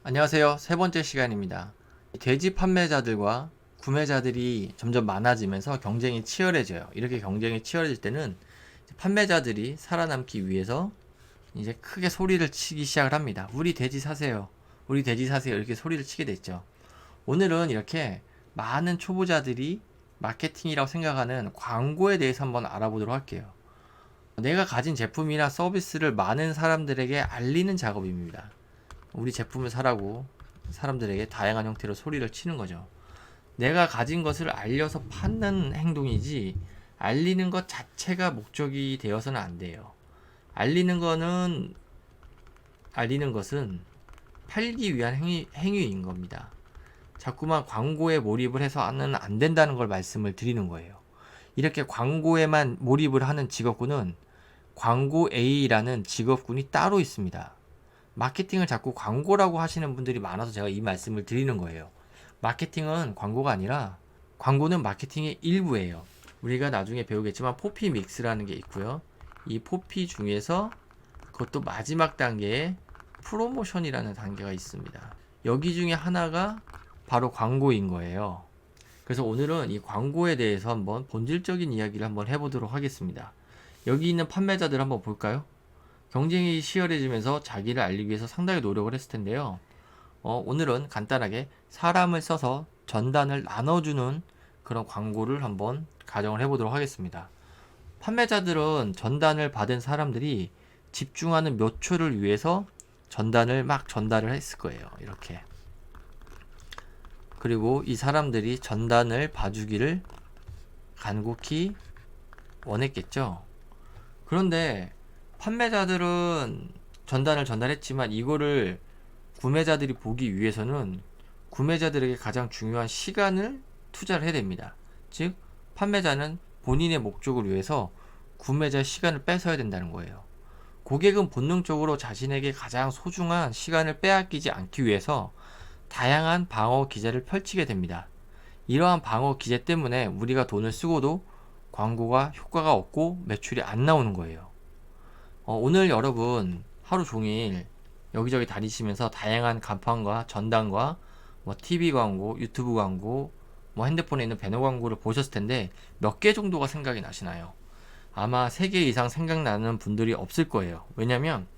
안녕하세요. 세 번째 시간입니다. 돼지 판매자들과 구매자들이 점점 많아지면서 경쟁이 치열해져요. 이렇게 경쟁이 치열해질 때는 판매자들이 살아남기 위해서 이제 크게 소리를 치기 시작을 합니다. 우리 돼지 사세요. 우리 돼지 사세요. 이렇게 소리를 치게 됐죠. 오늘은 이렇게 많은 초보자들이 마케팅이라고 생각하는 광고에 대해서 한번 알아보도록 할게요. 내가 가진 제품이나 서비스를 많은 사람들에게 알리는 작업입니다. 우리 제품을 사라고 사람들에게 다양한 형태로 소리를 치는 거죠. 내가 가진 것을 알려서 파는 행동이지 알리는 것 자체가 목적이 되어서는 안 돼요. 알리는 것은 팔기 위한 행위인 겁니다. 자꾸만 광고에 몰입을 해서 하는 안 된다는 걸 말씀을 드리는 거예요. 이렇게 광고에만 몰입을 하는 직업군은 광고 A라는 직업군이 따로 있습니다. 마케팅을 자꾸 광고라고 하시는 분들이 많아서 제가 이 말씀을 드리는 거예요. 마케팅은 광고가 아니라 광고는 마케팅의 일부예요. 우리가 나중에 배우겠지만 포피 믹스라는 게 있고요. 이 포피 중에서 그것도 마지막 단계에 프로모션이라는 단계가 있습니다. 여기 중에 하나가 바로 광고인 거예요. 그래서 오늘은 이 광고에 대해서 한번 본질적인 이야기를 한번 해보도록 하겠습니다. 여기 있는 판매자들 한번 볼까요? 경쟁이 치열해지면서 자기를 알리기 위해서 상당히 노력을 했을 텐데요. 오늘은 간단하게 사람을 써서 전단을 나눠주는 그런 광고를 한번 가정을 해보도록 하겠습니다. 판매자들은 전단을 받은 사람들이 집중하는 몇 초를 위해서 전단을 막 전달을 했을 거예요. 이렇게. 그리고 이 사람들이 전단을 봐주기를 간곡히 원했겠죠. 그런데 판매자들은 전단을 전달했지만 이거를 구매자들이 보기 위해서는 구매자들에게 가장 중요한 시간을 투자를 해야 됩니다. 즉 판매자는 본인의 목적을 위해서 구매자의 시간을 뺏어야 된다는 거예요. 고객은 본능적으로 자신에게 가장 소중한 시간을 빼앗기지 않기 위해서 다양한 방어 기제를 펼치게 됩니다. 이러한 방어 기제 때문에 우리가 돈을 쓰고도 광고가 효과가 없고 매출이 안 나오는 거예요. 오늘 여러분 하루 종일 여기저기 다니시면서 다양한 간판과 전단과 뭐 TV 광고, 유튜브 광고, 뭐 핸드폰에 있는 배너 광고를 보셨을 텐데 몇 개 정도가 생각이 나시나요? 아마 3개 이상 생각나는 분들이 없을 거예요. 왜냐면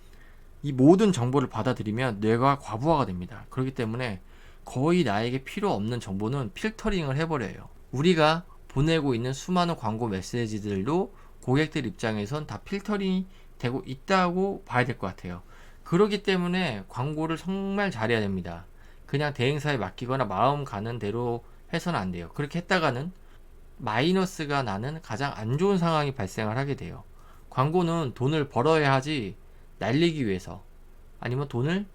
이 모든 정보를 받아들이면 뇌가 과부하가 됩니다. 그렇기 때문에 거의 나에게 필요 없는 정보는 필터링을 해버려요. 우리가 보내고 있는 수많은 광고 메시지들도 고객들 입장에선 다 필터링이 되고 있다고 봐야 될 것 같아요. 그렇기 때문에 광고를 정말 잘해야 됩니다. 그냥 대행사에 맡기거나 마음 가는 대로 해서는 안 돼요. 그렇게 했다가는 마이너스가 나는 가장 안 좋은 상황이 발생을 하게 돼요. 광고는 돈을 벌어야 하지 날리기 위해서 아니면 돈을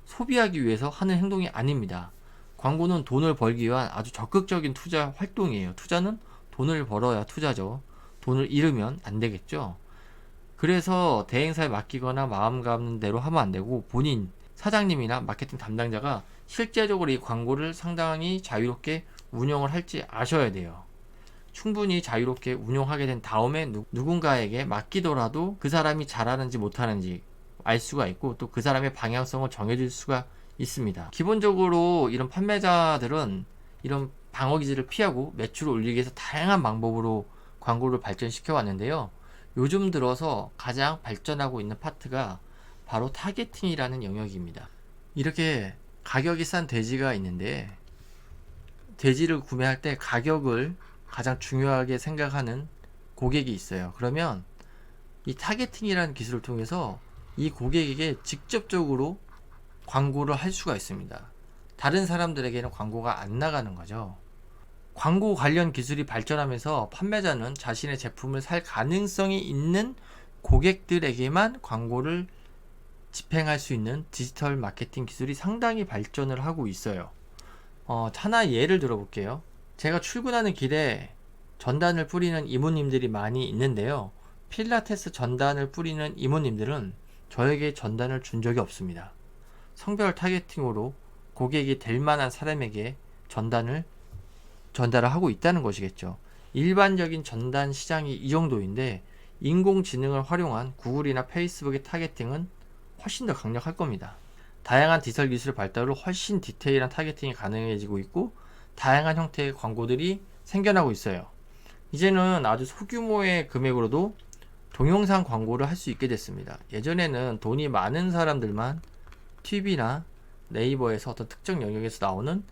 소비하기 위해서 하는 행동이 아닙니다. 광고는 돈을 벌기 위한 아주 적극적인 투자 활동이에요. 투자는 돈을 벌어야 투자죠. 돈을 잃으면 안 되겠죠. 그래서 대행사에 맡기거나 마음 가는 대로 하면 안 되고 본인 사장님이나 마케팅 담당자가 실제적으로 이 광고를 상당히 자유롭게 운영을 할지 아셔야 돼요. 충분히 자유롭게 운영하게 된 다음에 누군가에게 맡기더라도 그 사람이 잘하는지 못하는지 알 수가 있고 또 그 사람의 방향성을 정해줄 수가 있습니다. 기본적으로 이런 판매자들은 이런 방어 기제를 피하고 매출을 올리기 위해서 다양한 방법으로 광고를 발전시켜 왔는데요. 요즘 들어서 가장 발전하고 있는 파트가 바로 타겟팅이라는 영역입니다. 이렇게 가격이 싼 돼지가 있는데 돼지를 구매할 때 가격을 가장 중요하게 생각하는 고객이 있어요. 그러면 이 타겟팅이라는 기술을 통해서 이 고객에게 직접적으로 광고를 할 수가 있습니다. 다른 사람들에게는 광고가 안 나가는 거죠. 광고 관련 기술이 발전하면서 판매자는 자신의 제품을 살 가능성이 있는 고객들에게만 광고를 집행할 수 있는 디지털 마케팅 기술이 상당히 발전을 하고 있어요. 하나 예를 들어볼게요. 제가 출근하는 길에 전단을 뿌리는 이모님들이 많이 있는데요. 필라테스 전단을 뿌리는 이모님들은 저에게 전단을 준 적이 없습니다. 성별 타겟팅으로 고객이 될 만한 사람에게 전단을 하고 있다는 것이겠죠. 일반적인 전단 시장이 이 정도인데 인공지능을 활용한 구글이나 페이스북의 타겟팅은 훨씬 더 강력할 겁니다. 다양한 디지털 기술의 발달로 훨씬 디테일한 타겟팅이 가능해지고 있고 다양한 형태의 광고들이 생겨나고 있어요. 이제는 아주 소규모의 금액으로도 동영상 광고를 할 수 있게 됐습니다. 예전에는 돈이 많은 사람들만 TV나 네이버에서 어떤 특정 영역에서 나오는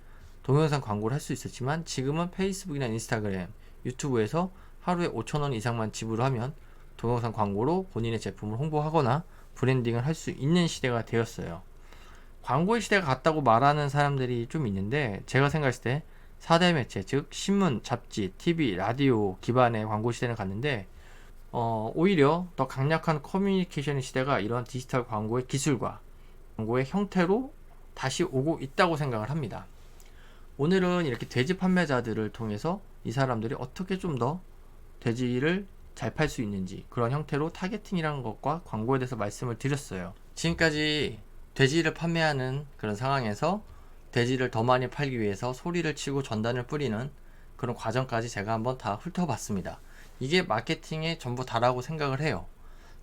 동영상 광고를 할 수 있었지만 지금은 페이스북이나 인스타그램, 유튜브에서 하루에 5,000원 이상만 지불하면 동영상 광고로 본인의 제품을 홍보하거나 브랜딩을 할 수 있는 시대가 되었어요. 광고의 시대가 갔다고 말하는 사람들이 좀 있는데 제가 생각했을 때 4대 매체, 즉 신문, 잡지, TV, 라디오 기반의 광고 시대는 갔는데 오히려 더 강력한 커뮤니케이션 시대가 이런 디지털 광고의 기술과 광고의 형태로 다시 오고 있다고 생각을 합니다. 오늘은 이렇게 돼지 판매자들을 통해서 이 사람들이 어떻게 좀 더 돼지를 잘 팔 수 있는지 그런 형태로 타겟팅이라는 것과 광고에 대해서 말씀을 드렸어요. 지금까지 돼지를 판매하는 그런 상황에서 돼지를 더 많이 팔기 위해서 소리를 치고 전단을 뿌리는 그런 과정까지 제가 한번 다 훑어봤습니다. 이게 마케팅의 전부 다라고 생각을 해요.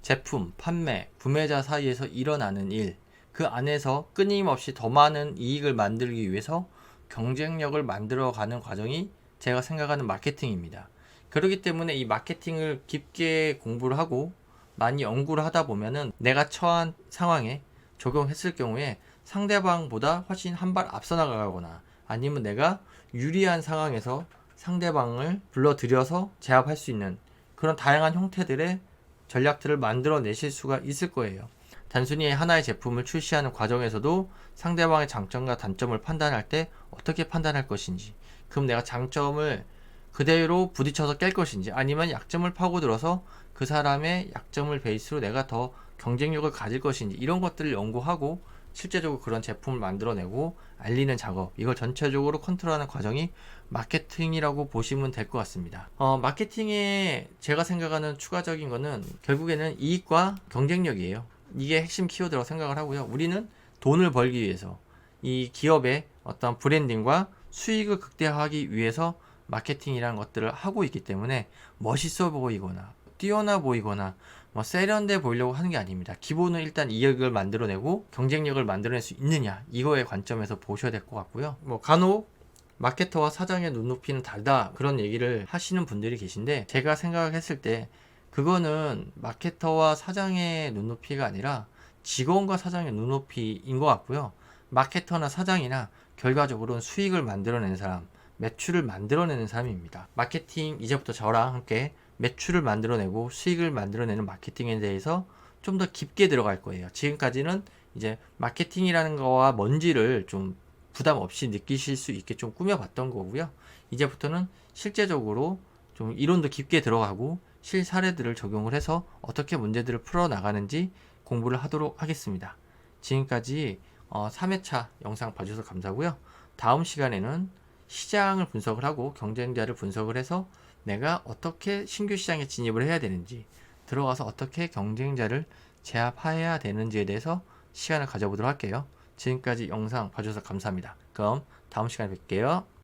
제품, 판매, 구매자 사이에서 일어나는 일, 그 안에서 끊임없이 더 많은 이익을 만들기 위해서 경쟁력을 만들어가는 과정이 제가 생각하는 마케팅입니다. 그렇기 때문에 이 마케팅을 깊게 공부를 하고 많이 연구를 하다 보면은 내가 처한 상황에 적용했을 경우에 상대방보다 훨씬 한 발 앞서 나가거나 아니면 내가 유리한 상황에서 상대방을 불러들여서 제압할 수 있는 그런 다양한 형태들의 전략들을 만들어 내실 수가 있을 거예요. 단순히 하나의 제품을 출시하는 과정에서도 상대방의 장점과 단점을 판단할 때 어떻게 판단할 것인지, 그럼 내가 장점을 그대로 부딪혀서 깰 것인지 아니면 약점을 파고들어서 그 사람의 약점을 베이스로 내가 더 경쟁력을 가질 것인지 이런 것들을 연구하고 실제적으로 그런 제품을 만들어내고 알리는 작업, 이걸 전체적으로 컨트롤하는 과정이 마케팅이라고 보시면 될 것 같습니다. 마케팅에 제가 생각하는 추가적인 거는 결국에는 이익과 경쟁력이에요. 이게 핵심 키워드라고 생각을 하고요. 우리는 돈을 벌기 위해서 이 기업의 어떤 브랜딩과 수익을 극대화하기 위해서 마케팅이라는 것들을 하고 있기 때문에 멋있어 보이거나 뛰어나 보이거나 세련돼 보이려고 하는 게 아닙니다. 기본은 일단 이익을 만들어내고 경쟁력을 만들어낼 수 있느냐, 이거의 관점에서 보셔야 될 것 같고요. 간혹 마케터와 사장의 눈높이는 다르다 그런 얘기를 하시는 분들이 계신데 제가 생각했을 때 그거는 마케터와 사장의 눈높이가 아니라 직원과 사장의 눈높이인 것 같고요. 마케터나 사장이나 결과적으로는 수익을 만들어내는 사람, 매출을 만들어내는 사람입니다. 마케팅 이제부터 저랑 함께 매출을 만들어내고 수익을 만들어내는 마케팅에 대해서 좀 더 깊게 들어갈 거예요. 지금까지는 이제 마케팅이라는 거와 뭔지를 좀 부담 없이 느끼실 수 있게 좀 꾸며봤던 거고요. 이제부터는 실제적으로 좀 이론도 깊게 들어가고 실 사례들을 적용을 해서 어떻게 문제들을 풀어나가는지 공부를 하도록 하겠습니다. 지금까지 3회차 영상 봐주셔서 감사하고요. 다음 시간에는 시장을 분석을 하고 경쟁자를 분석을 해서 내가 어떻게 신규 시장에 진입을 해야 되는지, 들어가서 어떻게 경쟁자를 제압해야 되는지에 대해서 시간을 가져보도록 할게요. 지금까지 영상 봐주셔서 감사합니다. 그럼 다음 시간에 뵐게요.